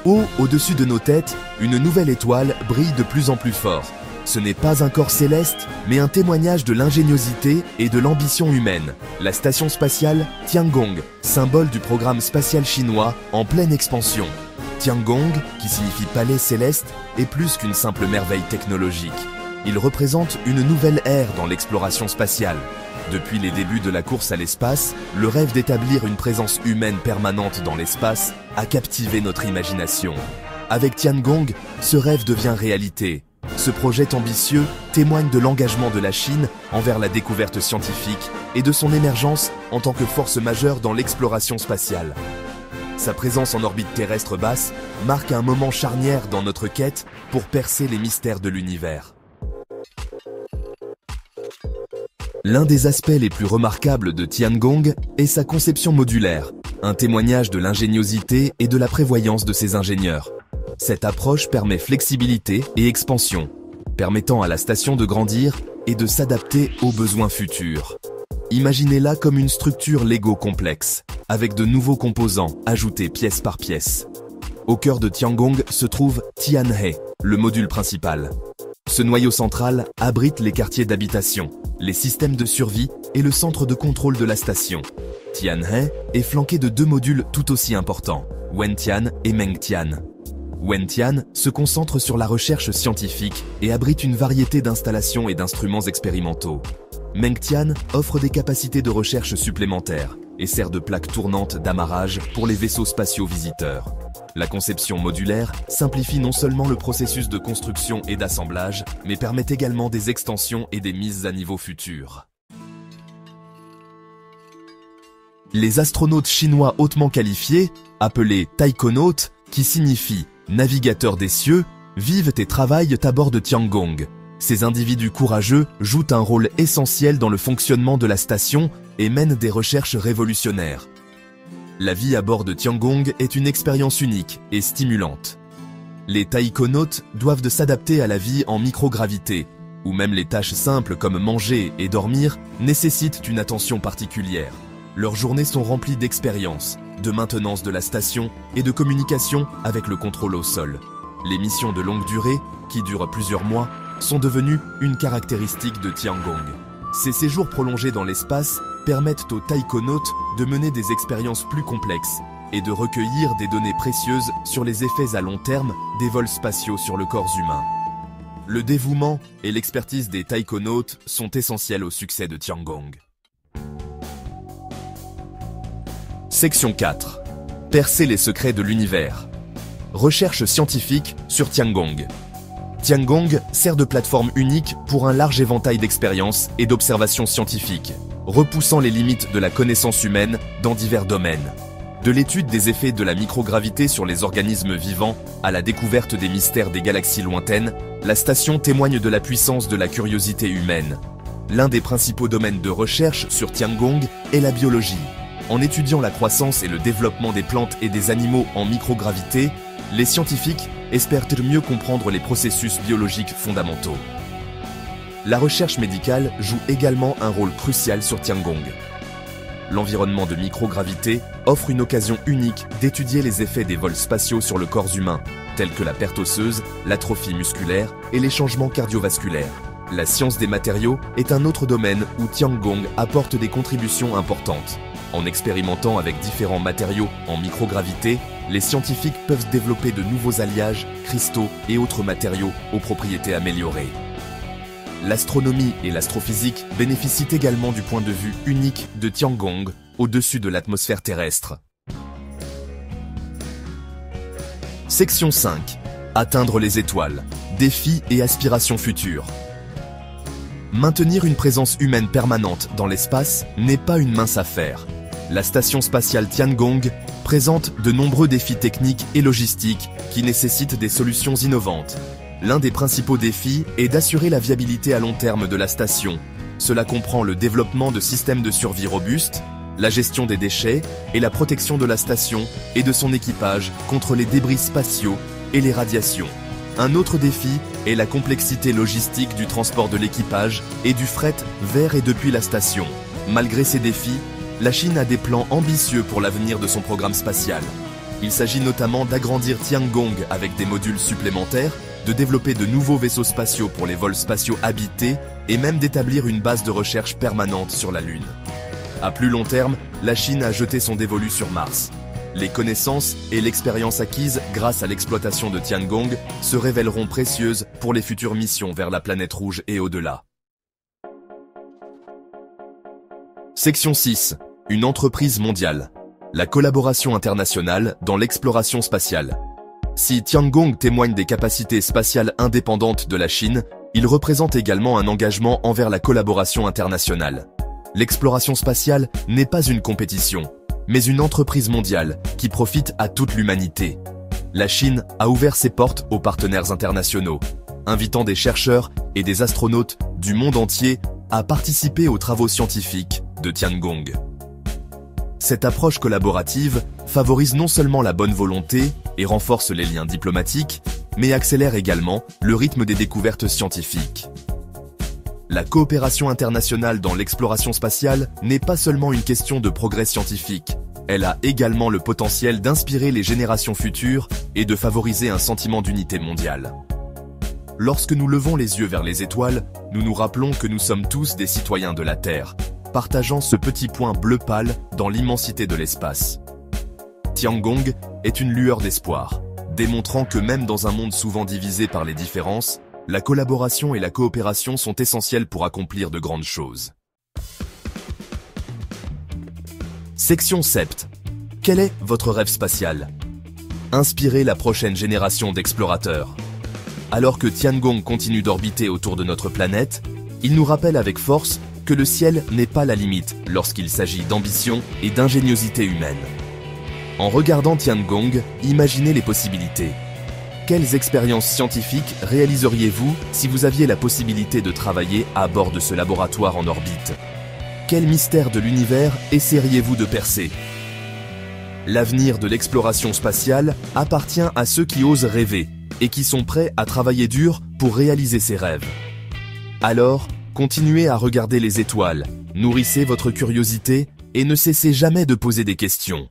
Haut au-dessus de nos têtes, une nouvelle étoile brille de plus en plus fort. Ce n'est pas un corps céleste, mais un témoignage de l'ingéniosité et de l'ambition humaine. La station spatiale Tiangong, symbole du programme spatial chinois en pleine expansion. Tiangong, qui signifie palais céleste, est plus qu'une simple merveille technologique. Il représente une nouvelle ère dans l'exploration spatiale. Depuis les débuts de la course à l'espace, le rêve d'établir une présence humaine permanente dans l'espace a captivé notre imagination. Avec Tiangong, ce rêve devient réalité. Ce projet ambitieux témoigne de l'engagement de la Chine envers la découverte scientifique et de son émergence en tant que force majeure dans l'exploration spatiale. Sa présence en orbite terrestre basse marque un moment charnière dans notre quête pour percer les mystères de l'univers. L'un des aspects les plus remarquables de Tiangong est sa conception modulaire, un témoignage de l'ingéniosité et de la prévoyance de ses ingénieurs. Cette approche permet flexibilité et expansion, permettant à la station de grandir et de s'adapter aux besoins futurs. Imaginez-la comme une structure Lego complexe, avec de nouveaux composants ajoutés pièce par pièce. Au cœur de Tiangong se trouve Tianhe, le module principal. Ce noyau central abrite les quartiers d'habitation, les systèmes de survie et le centre de contrôle de la station. Tianhe est flanqué de deux modules tout aussi importants, Wentian et Mengtian. Wentian se concentre sur la recherche scientifique et abrite une variété d'installations et d'instruments expérimentaux. Mengtian offre des capacités de recherche supplémentaires et sert de plaque tournante d'amarrage pour les vaisseaux spatiaux visiteurs. La conception modulaire simplifie non seulement le processus de construction et d'assemblage, mais permet également des extensions et des mises à niveau futures. Les astronautes chinois hautement qualifiés, appelés taïkonautes, qui signifie navigateurs des cieux, vivent et travaillent à bord de Tiangong. Ces individus courageux jouent un rôle essentiel dans le fonctionnement de la station et mènent des recherches révolutionnaires. La vie à bord de Tiangong est une expérience unique et stimulante. Les taïkonautes doivent s'adapter à la vie en microgravité, où même les tâches simples comme manger et dormir nécessitent une attention particulière. Leurs journées sont remplies d'expériences, de maintenance de la station et de communication avec le contrôle au sol. Les missions de longue durée, qui durent plusieurs mois, sont devenues une caractéristique de Tiangong. Ces séjours prolongés dans l'espace permettent aux taïkonautes de mener des expériences plus complexes et de recueillir des données précieuses sur les effets à long terme des vols spatiaux sur le corps humain. Le dévouement et l'expertise des taïkonautes sont essentiels au succès de Tiangong. Section 4. Percer les secrets de l'univers. Recherche scientifique sur Tiangong. Tiangong sert de plateforme unique pour un large éventail d'expériences et d'observations scientifiques, repoussant les limites de la connaissance humaine dans divers domaines. De l'étude des effets de la microgravité sur les organismes vivants à la découverte des mystères des galaxies lointaines, la station témoigne de la puissance de la curiosité humaine. L'un des principaux domaines de recherche sur Tiangong est la biologie. En étudiant la croissance et le développement des plantes et des animaux en microgravité, les scientifiques espèrent mieux comprendre les processus biologiques fondamentaux. La recherche médicale joue également un rôle crucial sur Tiangong. L'environnement de microgravité offre une occasion unique d'étudier les effets des vols spatiaux sur le corps humain, tels que la perte osseuse, l'atrophie musculaire et les changements cardiovasculaires. La science des matériaux est un autre domaine où Tiangong apporte des contributions importantes. En expérimentant avec différents matériaux en microgravité, les scientifiques peuvent développer de nouveaux alliages, cristaux et autres matériaux aux propriétés améliorées. L'astronomie et l'astrophysique bénéficient également du point de vue unique de Tiangong au-dessus de l'atmosphère terrestre. Section 5. Atteindre les étoiles. Défis et aspirations futures. Maintenir une présence humaine permanente dans l'espace n'est pas une mince affaire. La station spatiale Tiangong présente de nombreux défis techniques et logistiques qui nécessitent des solutions innovantes. L'un des principaux défis est d'assurer la viabilité à long terme de la station. Cela comprend le développement de systèmes de survie robustes, la gestion des déchets et la protection de la station et de son équipage contre les débris spatiaux et les radiations. Un autre défi est la complexité logistique du transport de l'équipage et du fret vers et depuis la station. Malgré ces défis, la Chine a des plans ambitieux pour l'avenir de son programme spatial. Il s'agit notamment d'agrandir Tiangong avec des modules supplémentaires, de développer de nouveaux vaisseaux spatiaux pour les vols spatiaux habités et même d'établir une base de recherche permanente sur la Lune. À plus long terme, la Chine a jeté son dévolu sur Mars. Les connaissances et l'expérience acquises grâce à l'exploitation de Tiangong se révéleront précieuses pour les futures missions vers la planète rouge et au-delà. Section 6. Une entreprise mondiale. La collaboration internationale dans l'exploration spatiale. Si Tiangong témoigne des capacités spatiales indépendantes de la Chine, il représente également un engagement envers la collaboration internationale. L'exploration spatiale n'est pas une compétition, mais une entreprise mondiale qui profite à toute l'humanité. La Chine a ouvert ses portes aux partenaires internationaux, invitant des chercheurs et des astronautes du monde entier à participer aux travaux scientifiques de Tiangong. Cette approche collaborative favorise non seulement la bonne volonté et renforce les liens diplomatiques, mais accélère également le rythme des découvertes scientifiques. La coopération internationale dans l'exploration spatiale n'est pas seulement une question de progrès scientifique, elle a également le potentiel d'inspirer les générations futures et de favoriser un sentiment d'unité mondiale. Lorsque nous levons les yeux vers les étoiles, nous nous rappelons que nous sommes tous des citoyens de la Terre, partageant ce petit point bleu pâle dans l'immensité de l'espace. Tiangong est une lueur d'espoir, démontrant que même dans un monde souvent divisé par les différences, la collaboration et la coopération sont essentielles pour accomplir de grandes choses. Section 7. Quel est votre rêve spatial? Inspirer la prochaine génération d'explorateurs. Alors que Tiangong continue d'orbiter autour de notre planète, il nous rappelle avec force que le ciel n'est pas la limite lorsqu'il s'agit d'ambition et d'ingéniosité humaine. En regardant Tiangong, imaginez les possibilités. Quelles expériences scientifiques réaliseriez-vous si vous aviez la possibilité de travailler à bord de ce laboratoire en orbite? Quel mystère de l'univers essaieriez-vous de percer? L'avenir de l'exploration spatiale appartient à ceux qui osent rêver et qui sont prêts à travailler dur pour réaliser ces rêves. Alors, continuez à regarder les étoiles, nourrissez votre curiosité et ne cessez jamais de poser des questions.